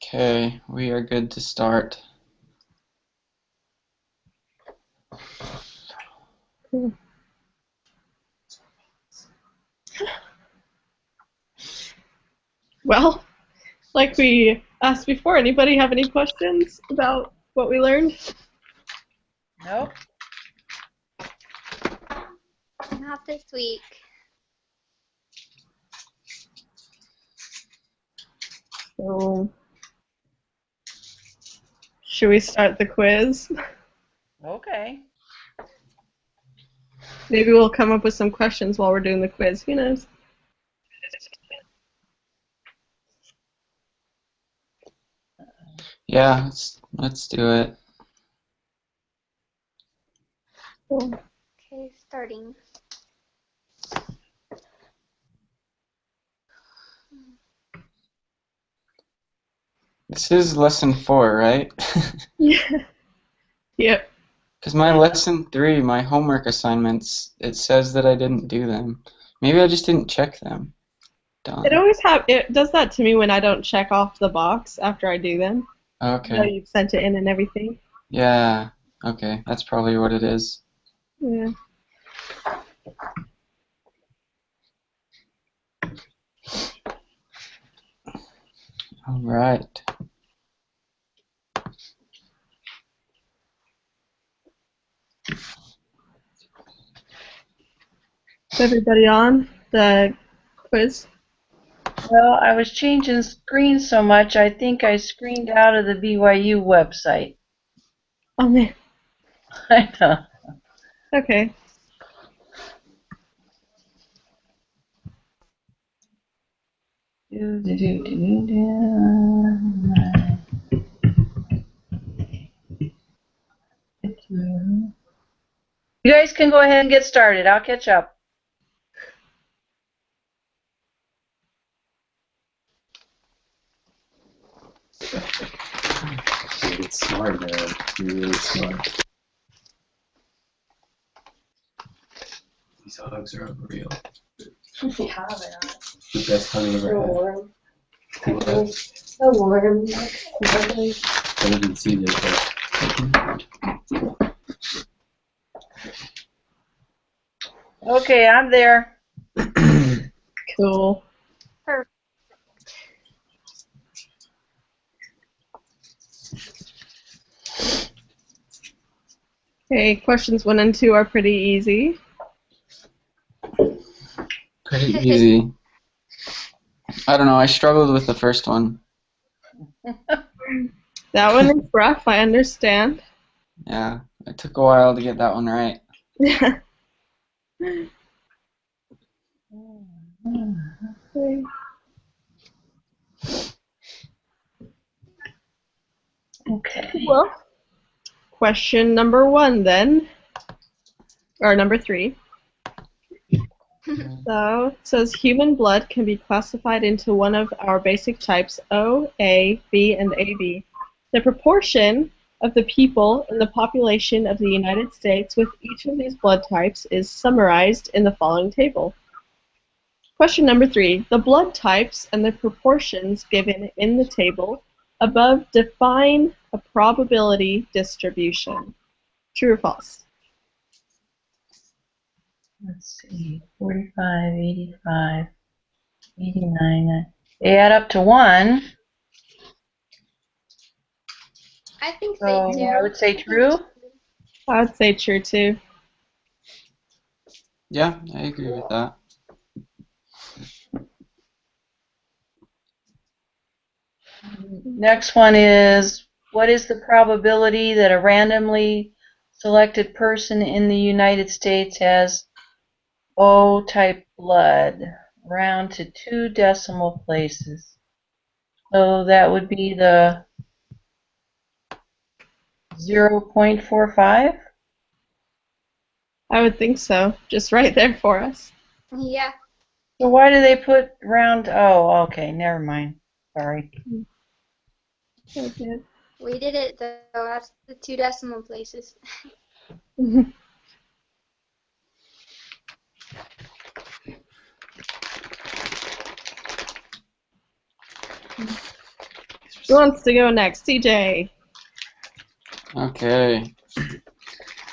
Okay, we are good to start. Well, like we asked before, anybody have any questions about what we learned? Nope. Not this week. So, should we start the quiz? Okay. Maybe we'll come up with some questions while we're doing the quiz. Who knows? Yeah, let's do it. Cool. Okay, starting. This is lesson 4, right? Yeah. Yep. Because my lesson 3, my homework assignments, it says that I didn't do them. Maybe I just didn't check them. It Done. always it does that to me when I don't check off the box after I do them. You know, Okay. you've sent it in and everything. Yeah. Okay, that's probably what it is. Yeah. All right. Is everybody on the quiz? Well, I was changing screens so much, I think I screened out of the BYU website. Oh man. I know. Okay. You guys can go ahead and get started. I'll catch up. You're smart, man. You're really smart. These hugs are unreal. Yeah, they are. The best hug I've So ever had. warm. What? So warm. I haven't seen it, but Okay, I'm there. Cool. Perfect. Okay, questions 1 and 2 are pretty easy. Pretty easy. I don't know, I struggled with the first one. That one is rough, I understand. Yeah, it took a while to get that one right. Yeah. Okay. Okay. Well, question number 1 then, or number 3. So it says human blood can be classified into one of our basic types O, A, B, and AB. The proportion of the people in the population of the United States with each of these blood types is summarized in the following table. Question number 3. The blood types and the proportions given in the table above define a probability distribution. True or false? Let's see. 45, 85, 89. They add up to 1. I think So they do. I would say true. I would say true too. Yeah, I agree with that. Next one is, what is the probability that a randomly selected person in the United States has O-type blood? Round to 2 decimal places. So that would be the 0.45? I would think so. Just right there for us. Yeah. So why do they put round? Oh, okay, never mind. Sorry. Okay. We did it though. That's the 2 decimal places. these are Who wants to go next? CJ. Okay.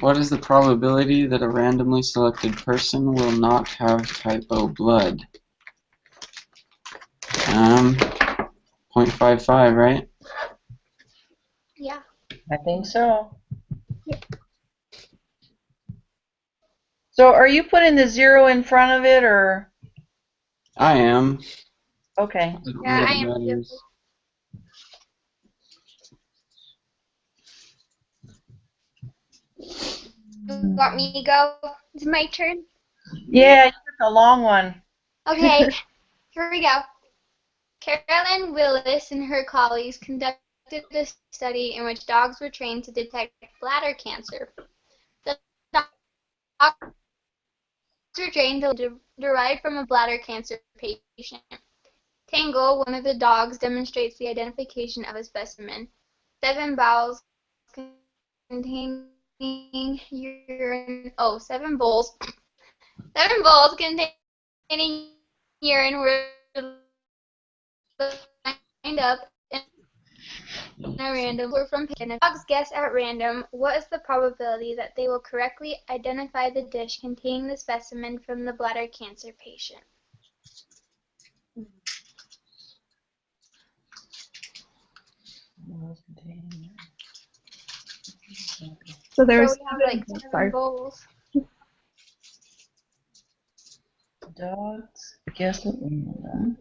What is the probability that a randomly selected person will not have type O blood? 0.55, right? Yeah. I think so. So are you putting the 0 in front of it, or? I am. Okay. I don't Yeah, know I what am that too. is. You want me to go? It's my turn. Yeah, you took a long one. Okay, here we go. Carolyn Willis and her colleagues conducted a study in which dogs were trained to detect bladder cancer. The dogs were trained to derived from a bladder cancer patient. Tango, one of the dogs, demonstrates the identification of a specimen. 7 bowls containing urine. Oh, 7 bowls. 7 bowls containing urine were lined up in a random or from patient. Dogs guess at random what is the probability that they will correctly identify the dish containing the specimen from the bladder cancer patient. So there So was we have like 7 bowls. Dogs guess at random.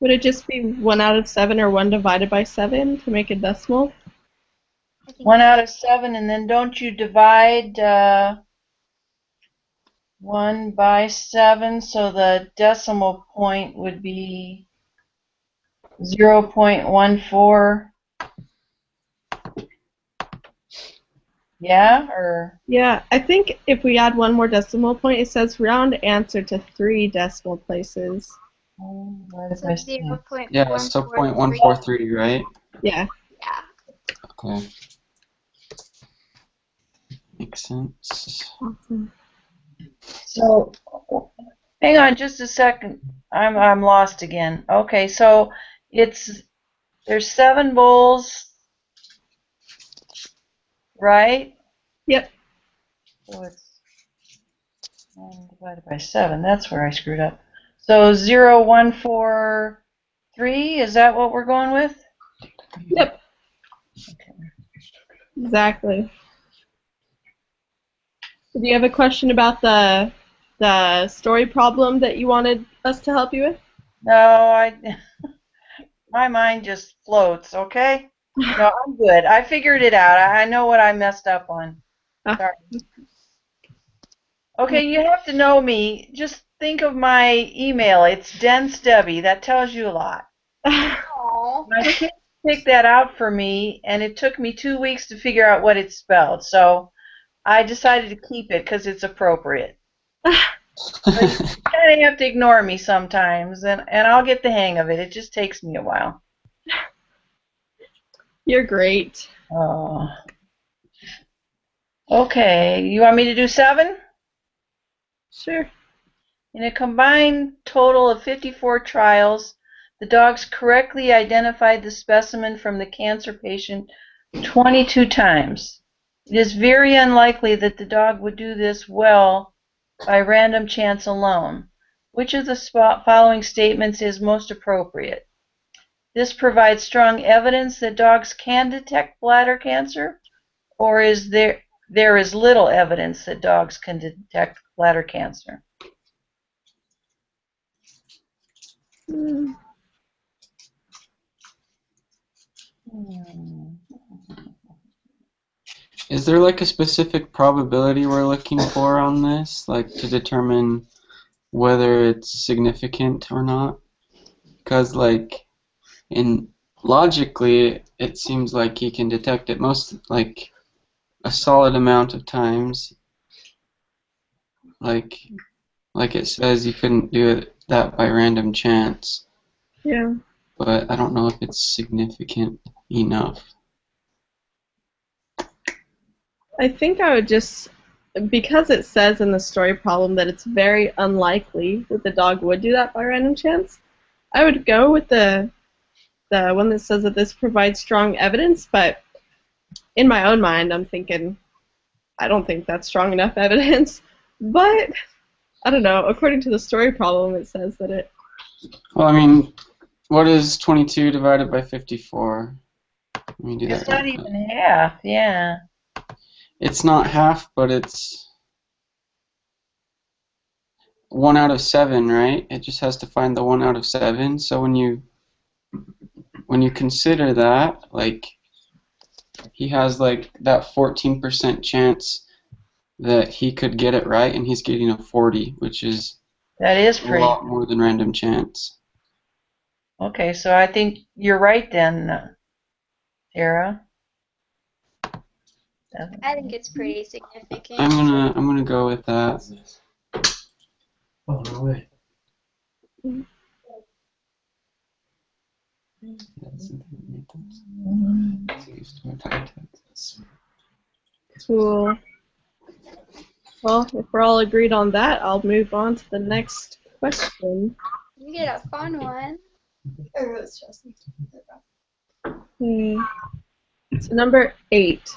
Would it just be 1 out of 7 or 1 divided by 7 to make a decimal? I think 1 out of 7, and then don't you divide 1 by 7, so the decimal point would be 0.14. Yeah, or Yeah, I think if we add 1 more decimal point, it says round answer to 3 decimal places. divided so by 6. 0.143. Yeah, so 0.143, right? Yeah. Yeah. Okay. Makes sense. Awesome. So, hang on just a second. I'm lost again. Okay, so there's 7 bowls, right? Yep. So it's 1 divided by 7. That's where I screwed up. So 0.143, is that what we're going with? Yep. Okay. Exactly. Do you have a question about the story problem that you wanted us to help you with? No, my mind just floats, okay? No, I'm good. I figured it out. I know what I messed up on. Ah. Sorry. Okay, you have to know me. Just think of my email. It's Dense Debbie. That tells you a lot. Aww. My kids picked that out for me, and it took me 2 weeks to figure out what it spelled. So I decided to keep it because it's appropriate. But you kind of have to ignore me sometimes, and I'll get the hang of it. It just takes me a while. You're great. Oh. Okay, you want me to do 7? Sure. In a combined total of 54 trials, the dogs correctly identified the specimen from the cancer patient 22 times. It is very unlikely that the dog would do this well by random chance alone. Which of the following statements is most appropriate? This provides strong evidence that dogs can detect bladder cancer, or is there is little evidence that dogs can detect bladder cancer? Mm. Is there like a specific probability we're looking for on this, like to determine whether it's significant or not? Because like logically, it seems like he can detect it most like a solid amount of times. Like it says, you couldn't do that by random chance. Yeah. But I don't know if it's significant enough. I think I would just, because it says in the story problem that it's very unlikely that the dog would do that by random chance, I would go with the one that says that this provides strong evidence, but in my own mind, I'm thinking I don't think that's strong enough evidence. But I don't know. According to the story problem, it says that it. Well, I mean, what is 22 divided by 54? Let me do that. It's not even half, yeah. It's not half, but it's 1 out of 7, right? It just has to find the 1 out of 7. So when you consider that, like, he has like that 14% chance that he could get it right, and he's getting a 40, which is That is a pretty. lot more than random chance. Okay, so I think you're right then, Tara. I think it's pretty significant. I'm gonna go with that. What's this? Oh, no way. Cool. Well, if we're all agreed on that, I'll move on to the next question. You get a fun one. So number 8.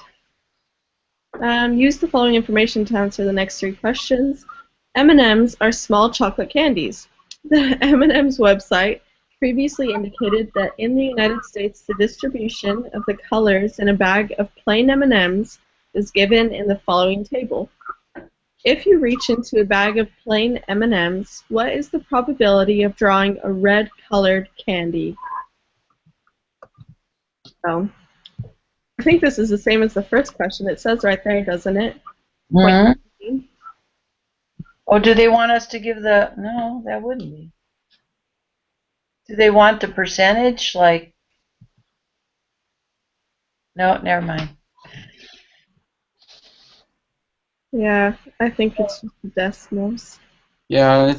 Use the following information to answer the next 3 questions. M&Ms are small chocolate candies. The M&Ms website previously indicated that in the United States, the distribution of the colors in a bag of plain M&Ms is given in the following table. If you reach into a bag of plain M&Ms, what is the probability of drawing a red-colored candy? So, I think this is the same as the first question. It says right there, doesn't it? Hmm? Oh, do they want us to give the... No, that wouldn't be. Do they want the percentage? Like... No, never mind. Yeah, I think it's just the decimals. Yeah,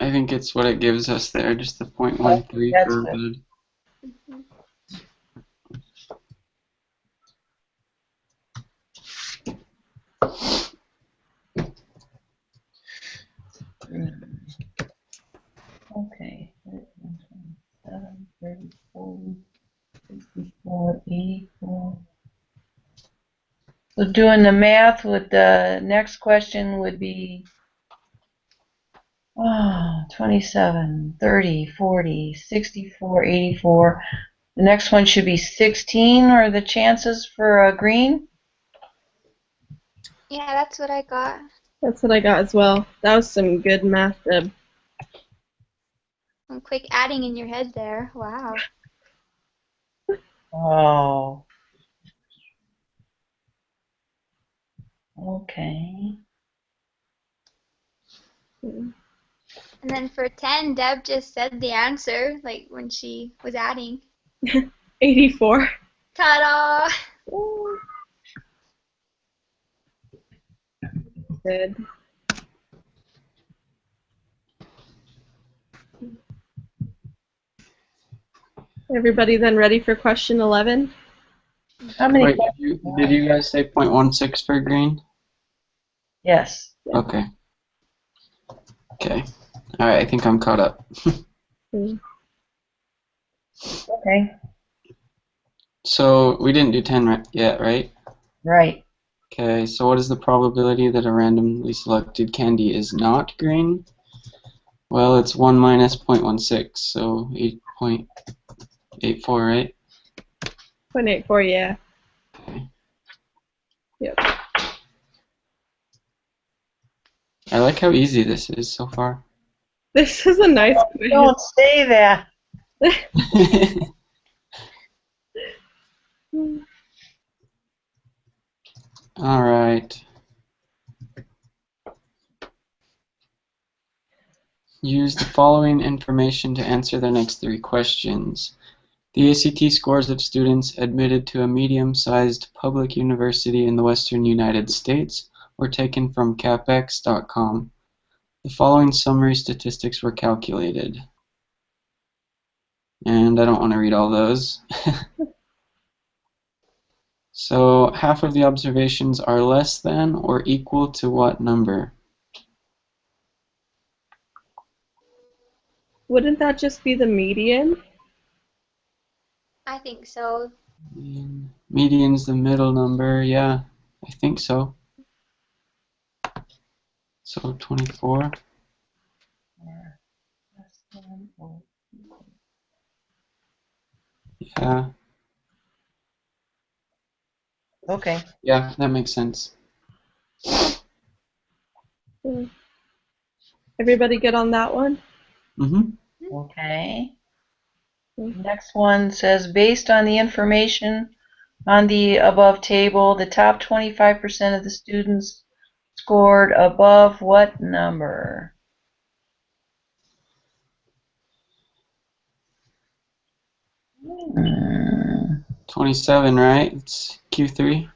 I think it's what it gives us there, just the 0.13 That's for good. red. Okay. 7, 34, 64, 84. So doing the math with the next question would be 27, 30, 40, 64, 84. The next one should be 16 are the chances for a green. Yeah, that's what I got. That's what I got as well. That was some good math, Deb. Some quick adding in your head there. Wow. Oh. Okay. And then for 10, Deb just said the answer, like when she was adding. 84. Ta-da! Good. Everybody then ready for question 11? How many Wait, questions? did you guys say 0.16 for green? Yes. Okay. Okay. All right, I think I'm caught up. Okay. So we didn't do 10 yet, right? Right. Okay, so what is the probability that a randomly selected candy is not green? Well, it's 1 minus 0.16, so 8.84, right? 0.84, yeah. Okay. Yep. I like how easy this is so far. This is a nice quiz. Don't say that. All right. Use the following information to answer the next 3 questions. The ACT scores of students admitted to a medium-sized public university in the western United States were taken from CapX.com. The following summary statistics were calculated. And I don't want to read all those. So half of the observations are less than or equal to what number? Wouldn't that just be the median? I think so. Median's the middle number, yeah. I think so. So 24. Yeah. Okay. Yeah, that makes sense. Everybody good on that one? Mm-hmm. Okay. Mm. Next one says, based on the information on the above table, the top 25% of the students scored above what number? 27, right? It's Q3.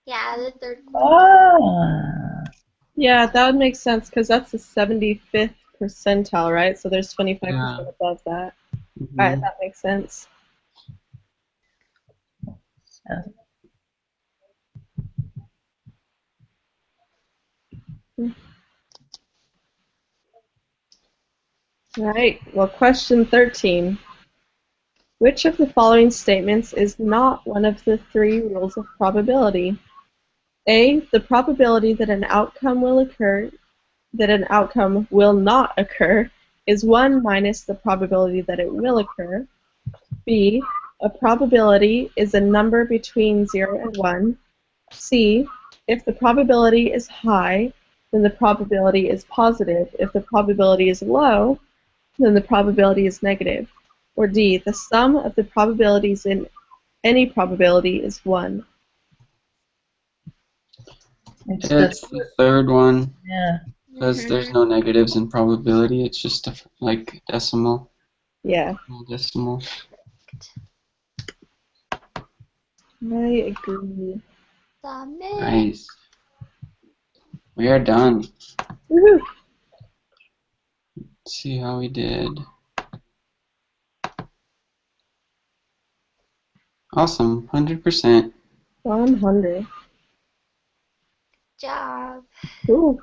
Yeah, the third quartile. Ah, Yeah, that would make sense because that's the 75th percentile, right? So there's 25% Yeah. above that. Mm-hmm. Alright, that makes sense. Alright, well, question 13. Which of the following statements is not one of the three rules of probability? A, the probability that an outcome will not occur is 1 minus the probability that it will occur. B, a probability is a number between 0 and 1. C, if the probability is high, then the probability is positive. If the probability is low, then the probability is negative. Or D, the sum of the probabilities in any probability is 1. It's the third one, yeah. because there's no negatives in probability. It's just like decimal. Yeah, Decimal. I agree. Submit. Nice. We are done. Woohoo! Let's see how we did. Awesome, 100%. 100. Job. Cool.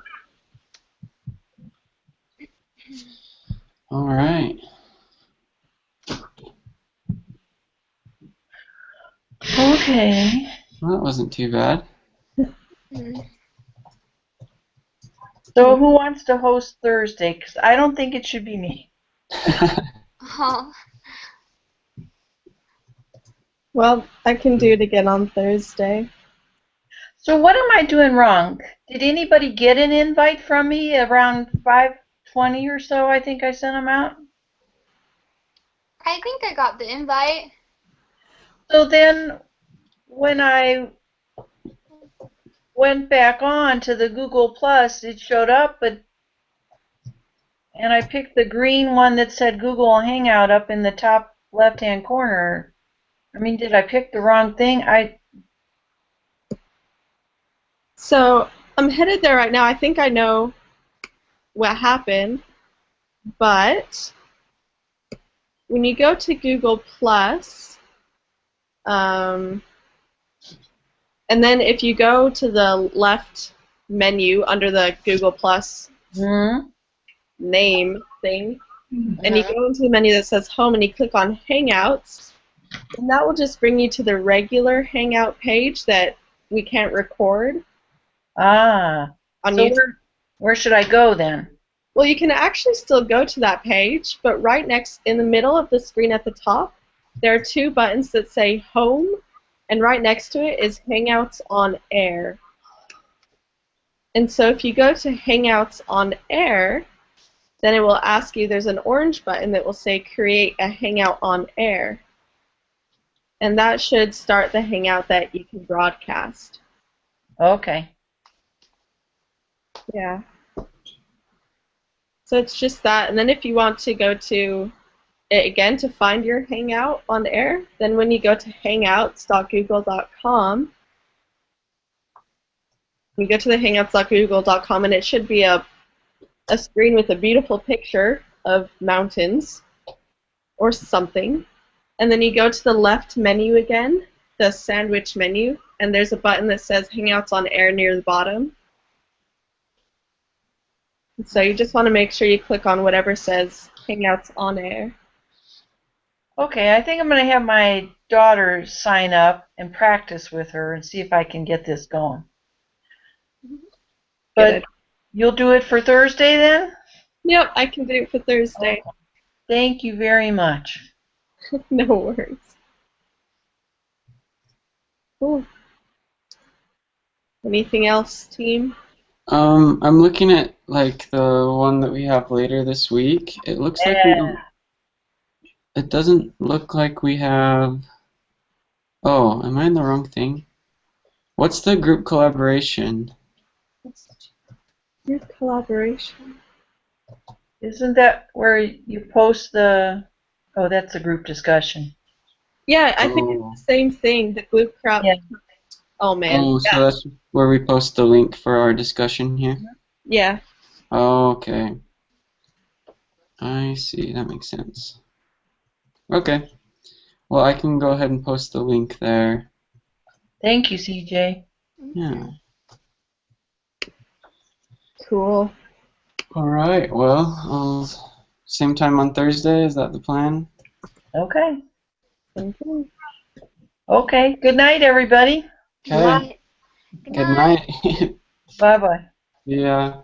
All right. Okay. Well, that wasn't too bad. So who wants to host Thursday? Because I don't think it should be me. Oh, Well, I can do it again on Thursday. So what am I doing wrong? Did anybody get an invite from me around 5:20 or so? I think I sent them out. I think I got the invite. So then when I went back on to the Google Plus, it showed up, and I picked the green one that said Google Hangout up in the top left-hand corner. I mean, did I pick the wrong thing? So I'm headed there right now. I think I know what happened, but when you go to Google Plus, and then if you go to the left menu under the Google Plus name thing, and you go into the menu that says Home and you click on Hangouts, and that will just bring you to the regular Hangout page that we can't record on So YouTube. where should I go then? Well, you can actually still go to that page, but right next, in the middle of the screen at the top, there are two buttons that say Home, and right next to it is Hangouts on Air. And so if you go to Hangouts on Air, then it will ask you, there's an orange button that will say Create a Hangout on Air. And that should start the Hangout that you can broadcast. Okay. Yeah. So it's just that, and then if you want to go to it again to find your Hangout on Air, then when you go to hangouts.google.com, you go to the hangouts.google.com, and it should be a screen with a beautiful picture of mountains or something, and then you go to the left menu again, the sandwich menu, and there's a button that says Hangouts on Air near the bottom. So you just want to make sure you click on whatever says Hangouts on air. Okay, I think I'm going to have my daughter sign up and practice with her and see if I can get this going. But Good. you'll do it for Thursday then? Yep, I can do it for Thursday. Okay. Thank you very much. No worries. Cool. Anything else, team? I'm looking at like the one that we have later this week. It looks like we don't. It doesn't look like we have. Oh, am I in the wrong thing? What's the group collaboration? Group collaboration. Isn't that where you post the... Oh, that's a group discussion. Yeah, I think Oh. it's the same thing. The group crowd. Yeah. Oh man. Oh, so Yeah. that's where we post the link for our discussion here? Yeah. Oh, okay. I see, that makes sense. Okay. Well, I can go ahead and post the link there. Thank you, CJ. Yeah. Cool. All right. Well, same time on Thursday. Is that the plan? Okay. Okay. Okay. Good night, everybody. Okay. Good Good night. night. Bye-bye. Yeah.